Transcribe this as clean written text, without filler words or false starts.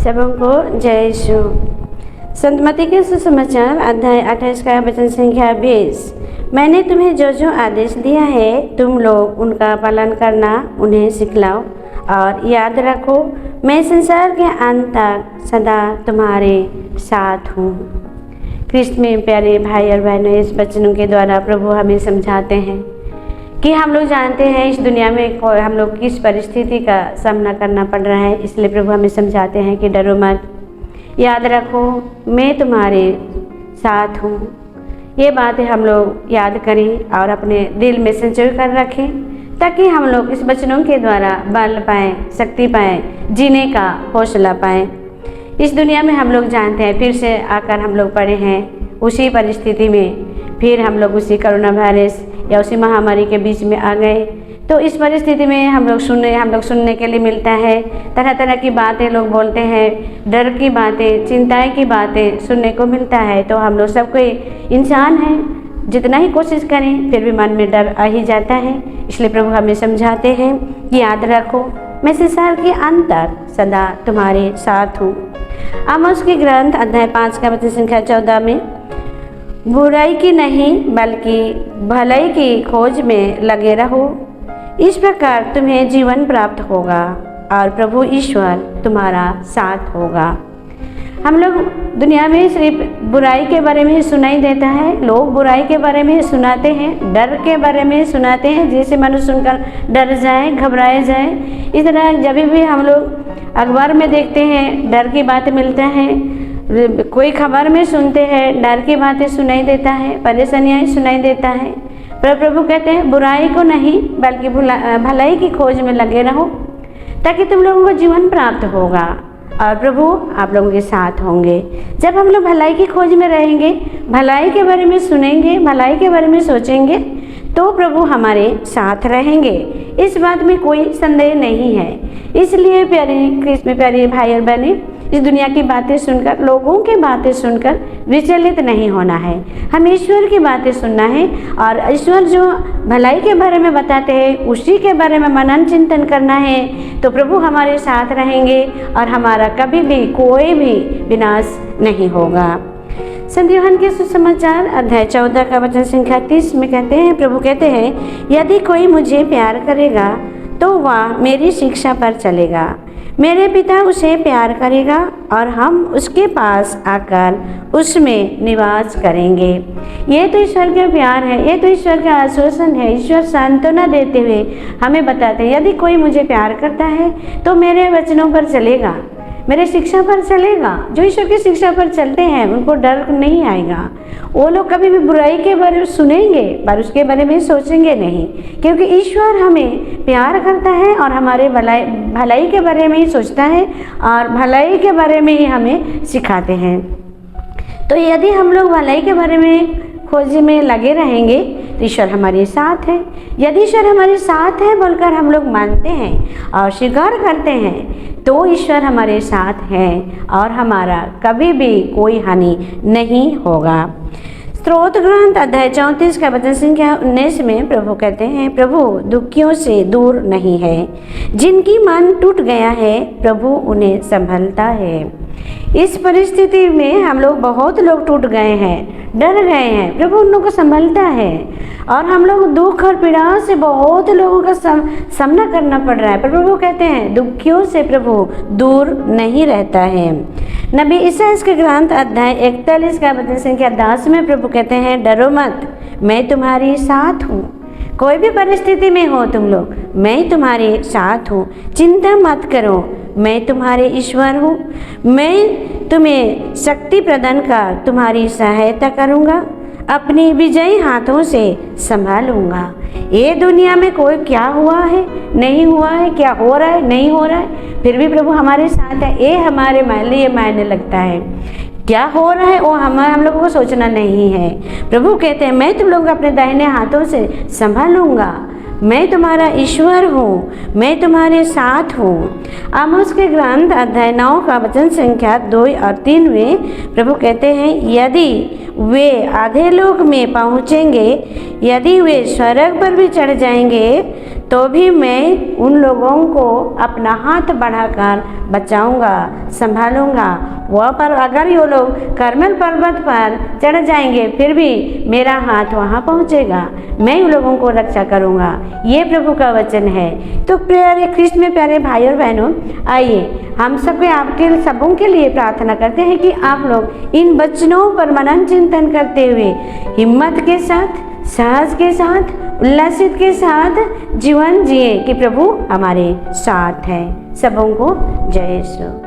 सबों को जय यीशु। संत मत्ती के सुसमाचार अध्याय 28 का वचन संख्या 20। मैंने तुम्हें जो जो आदेश दिया है तुम लोग उनका पालन करना, उन्हें सिखलाओ और याद रखो, मैं संसार के अंत तक सदा तुम्हारे साथ हूँ। कृष्ण में प्यारे भाई और बहनों, इस वचनों के द्वारा प्रभु हमें समझाते हैं कि हम लोग जानते हैं इस दुनिया में हम लोग किस परिस्थिति का सामना करना पड़ रहा है। इसलिए प्रभु हमें समझाते हैं कि डरो मत, याद रखो मैं तुम्हारे साथ हूँ। ये बातें हम लोग याद करें और अपने दिल में संचय कर रखें, ताकि हम लोग इस वचनों के द्वारा बल पाएँ, शक्ति पाएँ, जीने का हौसला पाएँ। इस दुनिया में हम लोग जानते हैं फिर से आकर हम लोग पड़े हैं उसी परिस्थिति में, फिर हम लोग उसी कोरोना वायरस या उसी महामारी के बीच में आ गए। तो इस परिस्थिति में हम लोग सुनने के लिए मिलता है, तरह तरह की बातें लोग बोलते हैं, डर की बातें, चिंताएं की बातें सुनने को मिलता है। तो हम लोग सब कोई इंसान हैं, जितना ही कोशिश करें फिर भी मन में डर आ ही जाता है। इसलिए प्रभु हमें समझाते हैं कि याद रखो मैं संसार के अंत तक सदा तुम्हारे साथ हूँ। आमोस की ग्रंथ अध्याय 5 का वचन संख्या 14 में, बुराई की नहीं बल्कि भलाई की खोज में लगे रहो, इस प्रकार तुम्हें जीवन प्राप्त होगा और प्रभु ईश्वर तुम्हारा साथ होगा। हम लोग दुनिया में सिर्फ बुराई के बारे में सुनाई देता है, लोग बुराई के बारे में सुनाते हैं, डर के बारे में सुनाते हैं, जैसे मनुष्य सुनकर डर जाए, घबराए जाए। इस तरह जब भी हम लोग अखबार में देखते हैं डर की बातें मिलता है, कोई खबर में सुनते हैं डर की बातें सुनाई देता है, परेशानियाँ सुनाई देता है। पर प्रभु कहते हैं बुराई को नहीं बल्कि भलाई की खोज में लगे रहो, ताकि तुम लोगों को जीवन प्राप्त होगा और प्रभु आप लोगों के साथ होंगे। जब हम लोग भलाई की खोज में रहेंगे, भलाई के बारे में सुनेंगे, भलाई के बारे में सोचेंगे, तो प्रभु हमारे साथ रहेंगे। इस बात में कोई संदेह नहीं है। इसलिए प्यारे कृष्ण में प्यारे भाई और बहनें, इस दुनिया की बातें सुनकर, लोगों की बातें सुनकर विचलित नहीं होना है। हम ईश्वर की बातें सुनना है और ईश्वर जो भलाई के बारे में बताते हैं उसी के बारे में मनन चिंतन करना है। तो प्रभु हमारे साथ रहेंगे और हमारा कभी भी कोई भी विनाश नहीं होगा। संत यूहन्ना के सुसमाचार अध्याय 14 का वचन संख्या 30 में कहते हैं, प्रभु कहते हैं, यदि कोई मुझे प्यार करेगा तो वह मेरी शिक्षा पर चलेगा, मेरे पिता उसे प्यार करेगा और हम उसके पास आकर उसमें निवास करेंगे। ये तो ईश्वर का प्यार है, ये तो ईश्वर का आश्वासन है। ईश्वर सांत्वना देते हुए हमें बताते हैं, यदि कोई मुझे प्यार करता है तो मेरे वचनों पर चलेगा, मेरे शिक्षा पर चलेगा। जो ईश्वर की शिक्षा पर चलते हैं उनको डर नहीं आएगा। वो लोग कभी भी बुराई के बारे में सुनेंगे पर उसके बारे में सोचेंगे नहीं, क्योंकि ईश्वर हमें प्यार करता है और हमारे भलाई के बारे में ही सोचता है और भलाई के बारे में ही हमें सिखाते हैं। तो यदि हम लोग भलाई के बारे में खोज में लगे रहेंगे तो ईश्वर हमारे साथ है। यदि ईश्वर हमारे साथ है बोलकर हम लोग मानते हैं और स्वीकार करते हैं तो ईश्वर हमारे साथ है और हमारा कभी भी कोई हानि नहीं होगा। स्तोत्र ग्रंथ अध्याय 34 का वचन संख्या 19 में प्रभु कहते हैं, प्रभु दुखियों से दूर नहीं है, जिनकी मन टूट गया है प्रभु उन्हें संभलता है। इस परिस्थिति में हम लोग बहुत लोग टूट गए हैं, डर गए हैं, प्रभु उन लोगों को संभलता है। और हम लोग दुख और पीड़ा से बहुत लोगों का सामना करना पड़ रहा है, पर प्रभु कहते हैं दुखियों से प्रभु दूर नहीं रहता है। नबी ईसाइया के ग्रंथ अध्याय 41 का वचन संख्या 10 में प्रभु कहते हैं, डरो मत मैं तुम्हारे साथ हूँ। कोई भी परिस्थिति में हो तुम लोग, मैं तुम्हारे साथ हूँ, चिंता मत करो, मैं तुम्हारे ईश्वर हूँ, मैं तुम्हें शक्ति प्रदान कर तुम्हारी सहायता करूँगा, अपनी विजयी हाथों से संभालूंगा। ये दुनिया में कोई क्या हुआ है नहीं हुआ है, क्या हो रहा है नहीं हो रहा है, फिर भी प्रभु हमारे साथ है। ये हमारे लिए मायने लगता है। क्या हो रहा है वो हम लोगों को सोचना नहीं है। प्रभु कहते हैं मैं तुम लोगों को अपने दाहिने हाथों से संभालूंगा, मैं तुम्हारा ईश्वर हूँ, मैं तुम्हारे साथ हूँ। आमोस के ग्रंथ अध्याय 9 का वचन संख्या 2 और 3 में प्रभु कहते हैं, यदि वे आधे लोक में पहुँचेंगे, यदि वे स्वर्ग पर भी चढ़ जाएंगे तो भी मैं उन लोगों को अपना हाथ बढ़ाकर बचाऊंगा, संभालूंगा। वह पर अगर ये लोग करमेल पर्वत पर चढ़ जाएंगे फिर भी मेरा हाथ वहाँ पहुँचेगा, मैं उन लोगों को रक्षा करूँगा। ये प्रभु का वचन है। तो प्यारे ख्रिस्त में प्यारे भाई और बहनों, आइए हम सबके आपके सबों के लिए प्रार्थना करते हैं कि आप लोग इन वचनों पर मनन चिंतन करते हुए हिम्मत के साथ, साहस के साथ, उल्लासित के साथ जीवन जिए कि प्रभु हमारे साथ है। सबों को जय यीशु।